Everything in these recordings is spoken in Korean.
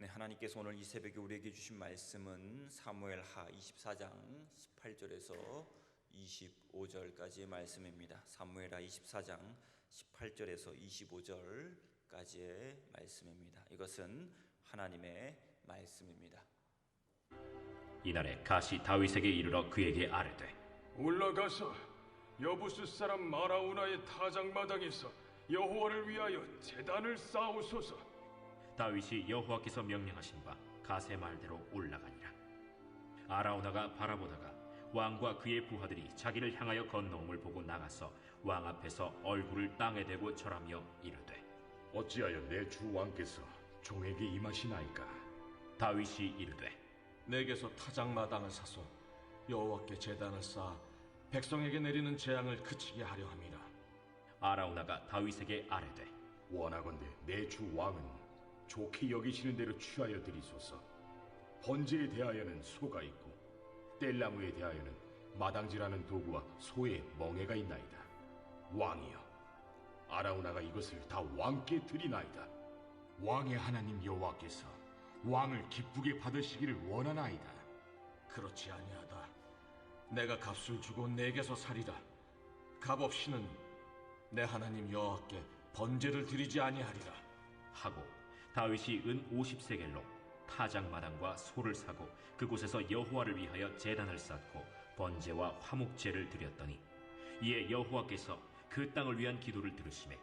네, 하나님께서 오늘 이 새벽에 우리에게 주신 말씀은 사무엘하 24장 18절에서 25절까지의 말씀입니다. 사무엘하 24장 18절에서 25절까지의 말씀입니다. 이것은 하나님의 말씀입니다. 이날에 갓이 다윗에게 이르러 그에게 아뢰되 올라가서 여부스 사람 마라우나의 타작마당에서 여호와를 위하여 제단을 쌓으소서. 다윗이 여호와께서 명령하신 바 갓의 말대로 올라가니라. 아라우나가 바라보다가 왕과 그의 부하들이 자기를 향하여 건너옴을 보고 나가서 왕 앞에서 얼굴을 땅에 대고 절하며 이르되 어찌하여 내 주 왕께서 종에게 임하시나이까? 다윗이 이르되 내게서 타작마당을 사서 여호와께 제단을 쌓아 백성에게 내리는 재앙을 그치게 하려 함이라. 아라우나가 다윗에게 아뢰되 원하건대 내 주 왕은 좋게 여기시는 대로 취하여 드리소서. 번제에 대하여는 소가 있고 뗄나무에 대하여는 마당질하는 도구와 소의 멍에가 있나이다. 왕이여, 아라우나가 이것을 다 왕께 드리나이다. 왕의 하나님 여호와께서 왕을 기쁘게 받으시기를 원하나이다. 그렇지 아니하다. 내가 값을 주고 내게서 살이라. 값 없이는 내 하나님 여호와께 번제를 드리지 아니하리라 하고 다윗이 은 50세겔로 타작마당과 소를 사고 그곳에서 여호와를 위하여 제단을 쌓고 번제와 화목제를 드렸더니 이에 여호와께서 그 땅을 위한 기도를 들으시매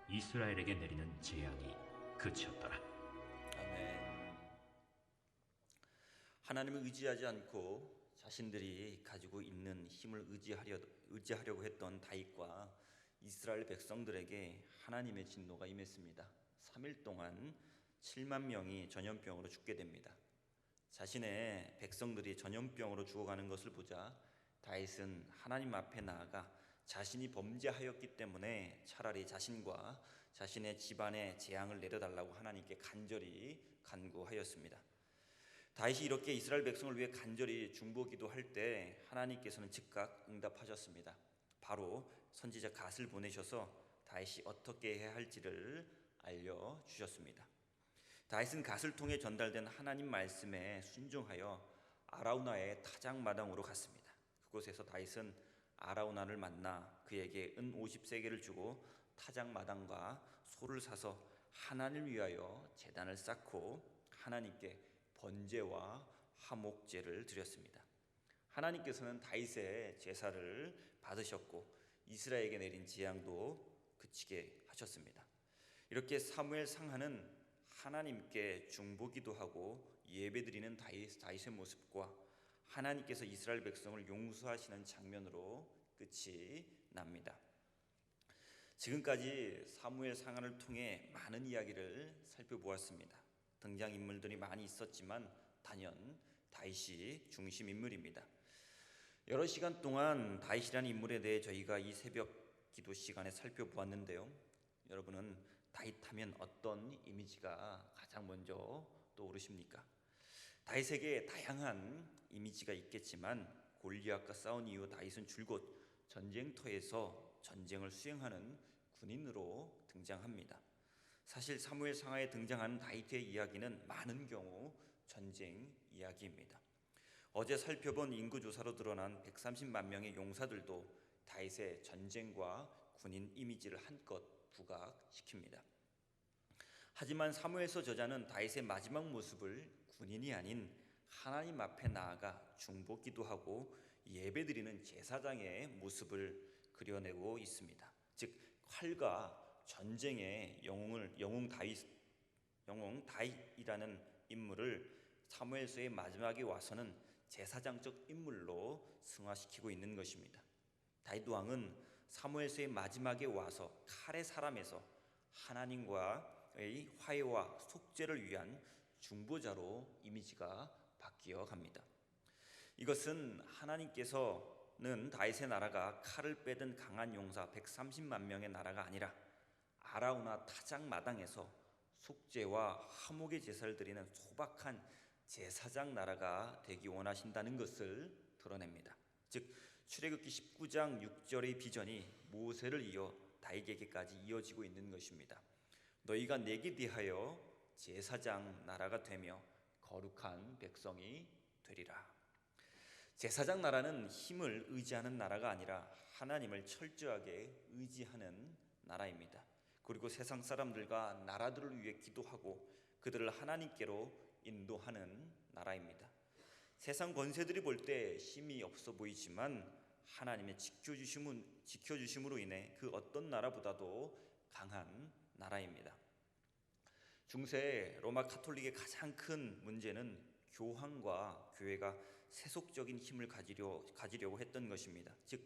이스라엘에게 내리는 재앙이 그쳤더라. 아멘. 하나님을 의지하지 않고 자신들이 가지고 있는 힘을 의지하려고 했던 다윗과 이스라엘 백성들에게 하나님의 진노가 임했습니다. 3일 동안 7만 명이 전염병으로 죽게 됩니다. 자신의 백성들이 전염병으로 죽어가는 것을 보자 다윗은 하나님 앞에 나아가 자신이 범죄하였기 때문에 차라리 자신과 자신의 집안에 재앙을 내려달라고 하나님께 간절히 간구하였습니다. 다윗이 이렇게 이스라엘 백성을 위해 간절히 중보기도할 때 하나님께서는 즉각 응답하셨습니다. 바로 선지자 갓을 보내셔서 다윗이 어떻게 해야 할지를 알려주셨습니다. 다윗은 갓을 통해 전달된 하나님 말씀에 순종하여 아라우나의 타작마당으로 갔습니다. 그곳에서 다윗은 아라우나를 만나 그에게 은 50세겔을 주고 타작마당과 소를 사서 하나님을 위하여 제단을 쌓고 하나님께 번제와 화목제를 드렸습니다. 하나님께서는 다윗의 제사를 받으셨고 이스라엘에게 내린 재앙도 그치게 하셨습니다. 이렇게 사무엘 상하는 하나님께 중보기도하고 예배드리는 다윗의 모습과 하나님께서 이스라엘 백성을 용서하시는 장면으로 끝이 납니다. 지금까지 사무엘 상하를 통해 많은 이야기를 살펴보았습니다. 등장인물들이 많이 있었지만 단연 다윗이 중심 인물입니다. 여러 시간 동안 다윗이라는 인물에 대해 저희가 이 새벽 기도 시간에 살펴보았는데요. 여러분은 다윗하면 어떤 이미지가 가장 먼저 떠오르십니까? 다윗에게 다양한 이미지가 있겠지만 골리앗과 싸운 이후 다윗은 줄곧 전쟁터에서 전쟁을 수행하는 군인으로 등장합니다. 사실 사무엘 상하에 등장하는 다윗의 이야기는 많은 경우 전쟁 이야기입니다. 어제 살펴본 인구조사로 드러난 130만 명의 용사들도 다윗의 전쟁과 군인 이미지를 한껏 부각시킵니다. 하지만 사무엘서 저자는 다윗의 마지막 모습을 군인이 아닌 하나님 앞에 나아가 중보기도하고 예배드리는 제사장의 모습을 그려내고 있습니다. 즉 활과 전쟁의 영웅 다윗이라는 인물을 사무엘서의 마지막에 와서는 제사장적 인물로 승화시키고 있는 것입니다. 다윗 왕은 사무엘서의 마지막에 와서 칼의 사람에서 하나님과의 화해와 속죄를 위한 중보자로 이미지가 바뀌어 갑니다. 이것은 하나님께서는 다윗의 나라가 칼을 빼든 강한 용사 130만 명의 나라가 아니라 아라우나 타작마당에서 속죄와 화목의 제사를 드리는 소박한 제사장 나라가 되기 원하신다는 것을 드러냅니다. 즉 출애굽기 19장 6절의 비전이 모세를 이어 다윗에게까지 이어지고 있는 것입니다. 너희가 내게 대하여 제사장 나라가 되며 거룩한 백성이 되리라. 제사장 나라는 힘을 의지하는 나라가 아니라 하나님을 철저하게 의지하는 나라입니다. 그리고 세상 사람들과 나라들을 위해 기도하고 그들을 하나님께로 인도하는 나라입니다. 세상 권세들이 볼 때 힘이 없어 보이지만 하나님의 지켜주심으로 인해 그 어떤 나라보다도 강한 나라입니다. 중세 로마 카톨릭의 가장 큰 문제는 교황과 교회가 세속적인 힘을 가지려고 했던 것입니다. 즉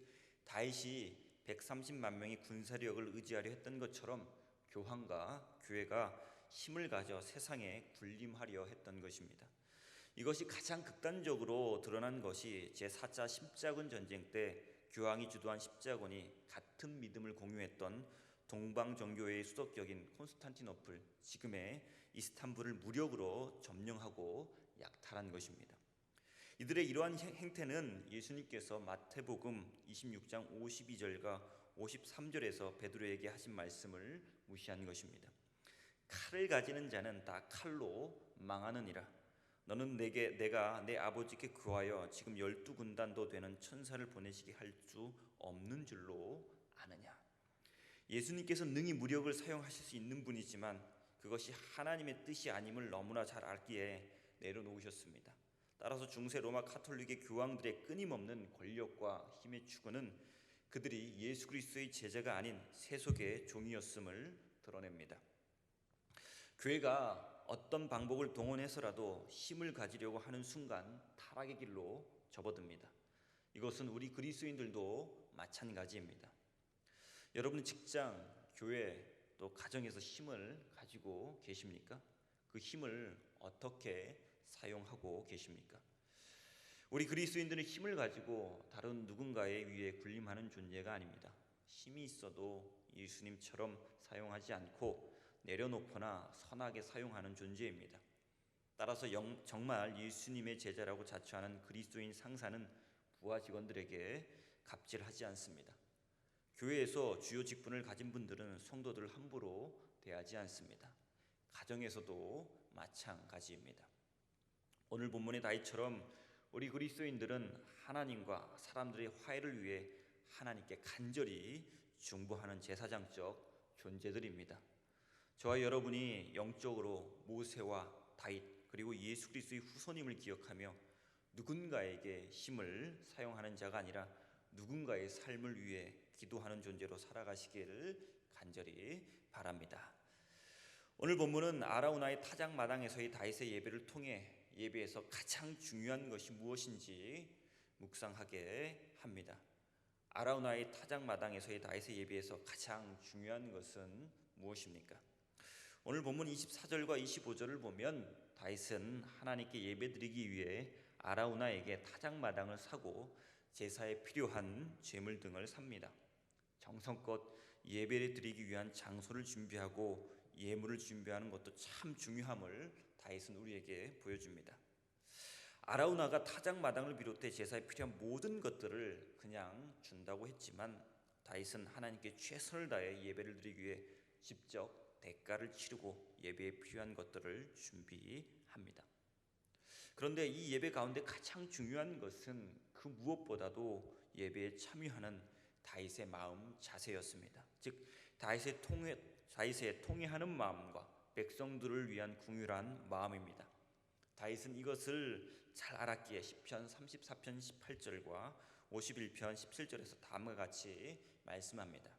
다윗이 130만 명의 군사력을 의지하려 했던 것처럼 교황과 교회가 힘을 가져 세상에 군림하려 했던 것입니다. 이것이 가장 극단적으로 드러난 것이 제4차 십자군 전쟁 때 교황이 주도한 십자군이 같은 믿음을 공유했던 동방 정교회의 수도격인 콘스탄티노플, 지금의 이스탄불을 무력으로 점령하고 약탈한 것입니다. 이들의 이러한 행태는 예수님께서 마태복음 26장 52절과 53절에서 베드로에게 하신 말씀을 무시한 것입니다. 칼을 가지는 자는 다 칼로 망하느니라. 너는 내가 내 아버지께 구하여 지금 12군단도 되는 천사를 보내시게 할 수 없는 줄로 아느냐. 예수님께서 능히 무력을 사용하실 수 있는 분이지만 그것이 하나님의 뜻이 아님을 너무나 잘 알기에 내려놓으셨습니다. 따라서 중세 로마 카톨릭의 교황들의 끊임없는 권력과 힘의 추구는 그들이 예수 그리스도의 제자가 아닌 세속의 종이었음을 드러냅니다. 교회가 어떤 방법을 동원해서라도 힘을 가지려고 하는 순간 타락의 길로 접어듭니다. 이것은 우리 그리스도인들도 마찬가지입니다. 여러분 직장, 교회, 또 가정에서 힘을 가지고 계십니까? 그 힘을 어떻게 사용하고 계십니까? 우리 그리스도인들은 힘을 가지고 다른 누군가의 위에 군림하는 존재가 아닙니다. 힘이 있어도 예수님처럼 사용하지 않고 내려놓거나 선하게 사용하는 존재입니다. 따라서 정말 예수님의 제자라고 자처하는 그리스도인 상사는 부하 직원들에게 갑질하지 않습니다. 교회에서 주요 직분을 가진 분들은 성도들을 함부로 대하지 않습니다. 가정에서도 마찬가지입니다. 오늘 본문의 다윗처럼 우리 그리스도인들은 하나님과 사람들의 화해를 위해 하나님께 간절히 중보하는 제사장적 존재들입니다. 저와 여러분이 영적으로 모세와 다윗 그리고 예수 그리스도의 후손임을 기억하며 누군가에게 힘을 사용하는 자가 아니라 누군가의 삶을 위해 기도하는 존재로 살아가시기를 간절히 바랍니다. 오늘 본문은 아라우나의 타작마당에서의 다윗의 예배를 통해 예배에서 가장 중요한 것이 무엇인지 묵상하게 합니다. 아라우나의 타작마당에서의 다윗의 예배에서 가장 중요한 것은 무엇입니까? 오늘 본문 24절과 25절을 보면 다윗은 하나님께 예배드리기 위해 아라우나에게 타작마당을 사고 제사에 필요한 제물 등을 삽니다. 정성껏 예배를 드리기 위한 장소를 준비하고 예물을 준비하는 것도 참 중요함을 다윗은 우리에게 보여줍니다. 아라우나가 타작마당을 비롯해 제사에 필요한 모든 것들을 그냥 준다고 했지만 다윗은 하나님께 최선을 다해 예배를 드리기 위해 직접 대가를 치르고 예배에 필요한 것들을 준비합니다. 그런데 이 예배 가운데 가장 중요한 것은 그 무엇보다도 예배에 참여하는 다윗의 마음 자세였습니다. 즉 다윗의 통회하는 마음과 백성들을 위한 궁휼한 마음입니다. 다윗은 이것을 잘 알았기에 시편 34편 18절과 51편 17절에서 다음과 같이 말씀합니다.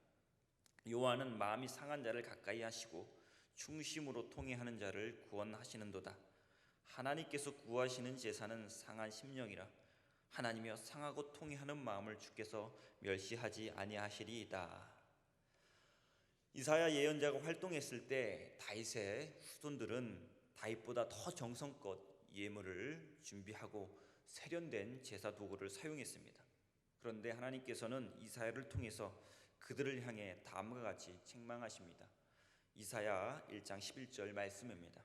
여호와는 마음이 상한 자를 가까이 하시고 충심으로 통회하는 자를 구원하시는도다. 하나님께서 구하시는 제사는 상한 심령이라. 하나님이여 상하고 통회하는 마음을 주께서 멸시하지 아니하시리이다. 이사야 예언자가 활동했을 때 다윗의 후손들은 다윗보다 더 정성껏 예물을 준비하고 세련된 제사 도구를 사용했습니다. 그런데 하나님께서는 이사야를 통해서 그들을 향해 다음과 같이 책망하십니다. 이사야 1장 11절 말씀입니다.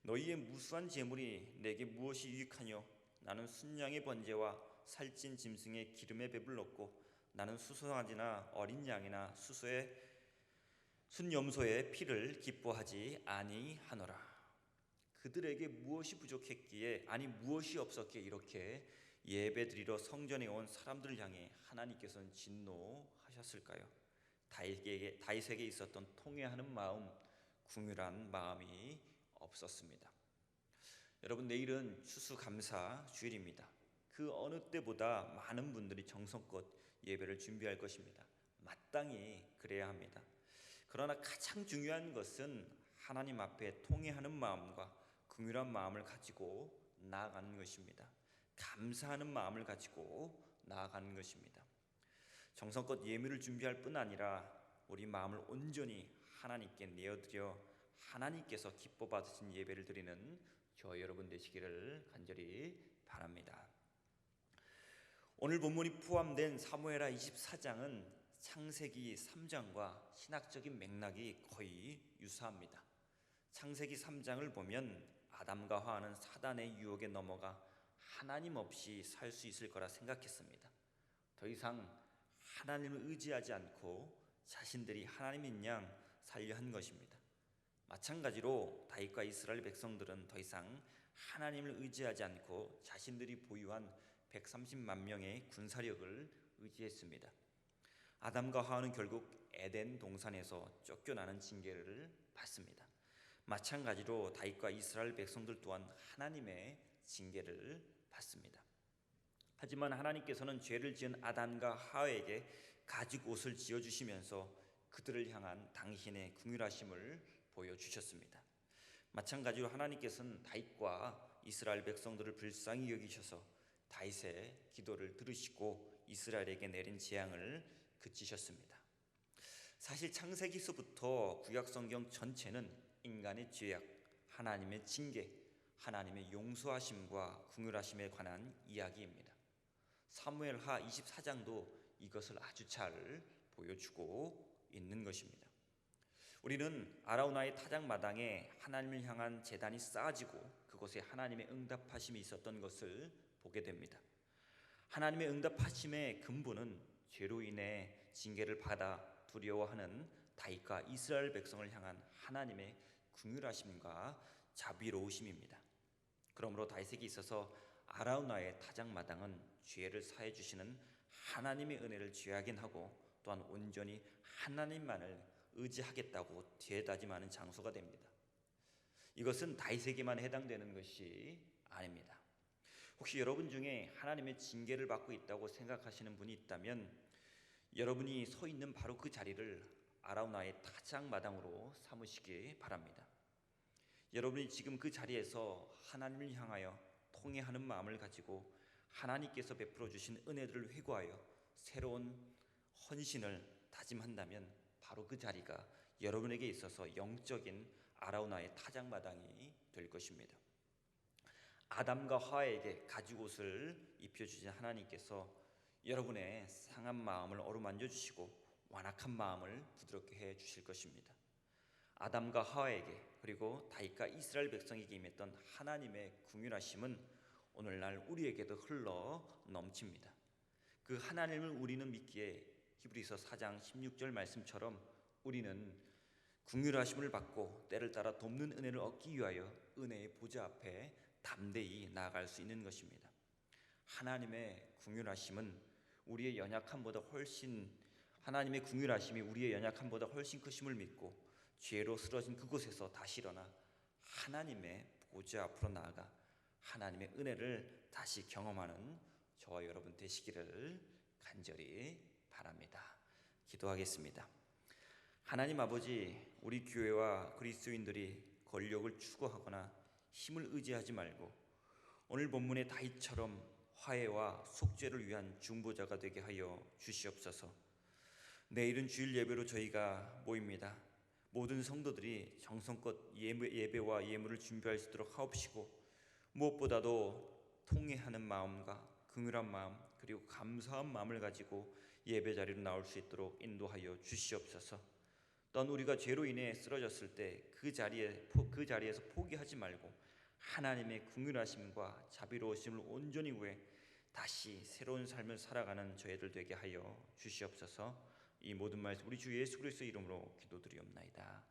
너희의 무수한 제물이 내게 무엇이 유익하뇨? 나는 순양의 번제와 살찐 짐승의 기름에 배불렀고 나는 수송아지나 어린 양이나 순염소의 피를 기뻐하지 아니하노라. 그들에게 무엇이 부족했기에, 아니 무엇이 없었기에 이렇게 예배드리러 성전에 온 사람들을 향해 하나님께서는 진노하셨을까요? 다윗에게 있었던 통회하는 마음, 긍휼한 마음이 없었습니다. 여러분, 내일은 추수감사 주일입니다. 그 어느 때보다 많은 분들이 정성껏 예배를 준비할 것입니다. 마땅히 그래야 합니다. 그러나 가장 중요한 것은 하나님 앞에 통회하는 마음과 긍휼한 마음을 가지고 나아가는 것입니다. 감사하는 마음을 가지고 나아가는 것입니다. 정성껏 예물을 준비할 뿐 아니라 우리 마음을 온전히 하나님께 내어드려 하나님께서 기뻐 받으신 예배를 드리는 저와 여러분 되시기를 간절히 바랍니다. 오늘 본문이 포함된 사무엘하 24장은 창세기 3장과 신학적인 맥락이 거의 유사합니다. 창세기 3장을 보면 아담과 하와는 사단의 유혹에 넘어가 하나님 없이 살 수 있을 거라 생각했습니다. 더 이상 하나님을 의지하지 않고 자신들이 하나님인 양 살려 한 것입니다. 마찬가지로 다윗과 이스라엘 백성들은 더 이상 하나님을 의지하지 않고 자신들이 보유한 130만 명의 군사력을 의지했습니다. 아담과 하와는 결국 에덴 동산에서 쫓겨나는 징계를 받습니다. 마찬가지로 다윗과 이스라엘 백성들 또한 하나님의 징계를 받습니다. 하지만 하나님께서는 죄를 지은 아담과 하와에게 가죽 옷을 지어주시면서 그들을 향한 당신의 긍휼하심을 보여주셨습니다. 마찬가지로 하나님께서는 다윗과 이스라엘 백성들을 불쌍히 여기셔서 다윗의 기도를 들으시고 이스라엘에게 내린 재앙을 그치셨습니다. 사실 창세기서부터 구약성경 전체는 인간의 죄악, 하나님의 징계, 하나님의 용서하심과 긍휼하심에 관한 이야기입니다. 사무엘하 24장도 이것을 아주 잘 보여주고 있는 것입니다. 우리는 아라우나의 타작마당에 하나님을 향한 제단이 쌓아지고 그곳에 하나님의 응답하심이 있었던 것을 보게 됩니다. 하나님의 응답하심의 근본은 죄로 인해 징계를 받아 두려워하는 다윗과 이스라엘 백성을 향한 하나님의 긍휼하심과 자비로우심입니다. 그러므로 다윗에게 있어서 아라우나의 타작마당은 죄를 사해 주시는 하나님의 은혜를 죄악인하고 또한 온전히 하나님만을 의지하겠다고 되다짐하는 장소가 됩니다. 이것은 다윗에게만 해당되는 것이 아닙니다. 혹시 여러분 중에 하나님의 징계를 받고 있다고 생각하시는 분이 있다면 여러분이 서 있는 바로 그 자리를 아라우나의 타작마당으로 삼으시기 바랍니다. 여러분이 지금 그 자리에서 하나님을 향하여 통회하는 마음을 가지고 하나님께서 베풀어 주신 은혜들을 회고하여 새로운 헌신을 다짐한다면 바로 그 자리가 여러분에게 있어서 영적인 아라우나의 타작마당이 될 것입니다. 아담과 하와에게 가죽옷을 입혀주신 하나님께서 여러분의 상한 마음을 어루만져 주시고 완악한 마음을 부드럽게 해 주실 것입니다. 아담과 하와에게 그리고 다윗과 이스라엘 백성에게 임했던 하나님의 긍휼하심은 오늘날 우리에게도 흘러 넘칩니다. 그 하나님을 우리는 믿기에 히브리서 4장 16절 말씀처럼 우리는 긍휼하심을 받고 때를 따라 돕는 은혜를 얻기 위하여 은혜의 보좌 앞에 담대히 나아갈 수 있는 것입니다. 하나님의 긍휼하심은 우리의 연약함보다 훨씬 하나님의 긍휼하심이 우리의 연약함보다 훨씬 크심을 믿고 죄로 쓰러진 그곳에서 다시 일어나 하나님의 보좌 앞으로 나아가 하나님의 은혜를 다시 경험하는 저와 여러분 되시기를 간절히 바랍니다. 기도하겠습니다. 하나님 아버지, 우리 교회와 그리스도인들이 권력을 추구하거나 힘을 의지하지 말고 오늘 본문의 다윗처럼 화해와 속죄를 위한 중보자가 되게 하여 주시옵소서. 내일은 주일 예배로 저희가 모입니다. 모든 성도들이 정성껏 예배와 예물을 준비할 수 있도록 하옵시고 무엇보다도 통회하는 마음과 긍휼한 마음 그리고 감사한 마음을 가지고 예배 자리로 나올 수 있도록 인도하여 주시옵소서. 또한 우리가 죄로 인해 쓰러졌을 때 그 자리에서 포기하지 말고 하나님의 긍휼하심과 자비로우심을 온전히 구해 다시 새로운 삶을 살아가는 저희들 되게 하여 주시옵소서. 이 모든 말씀 우리 주 예수 그리스도의 이름으로 기도드리옵나이다.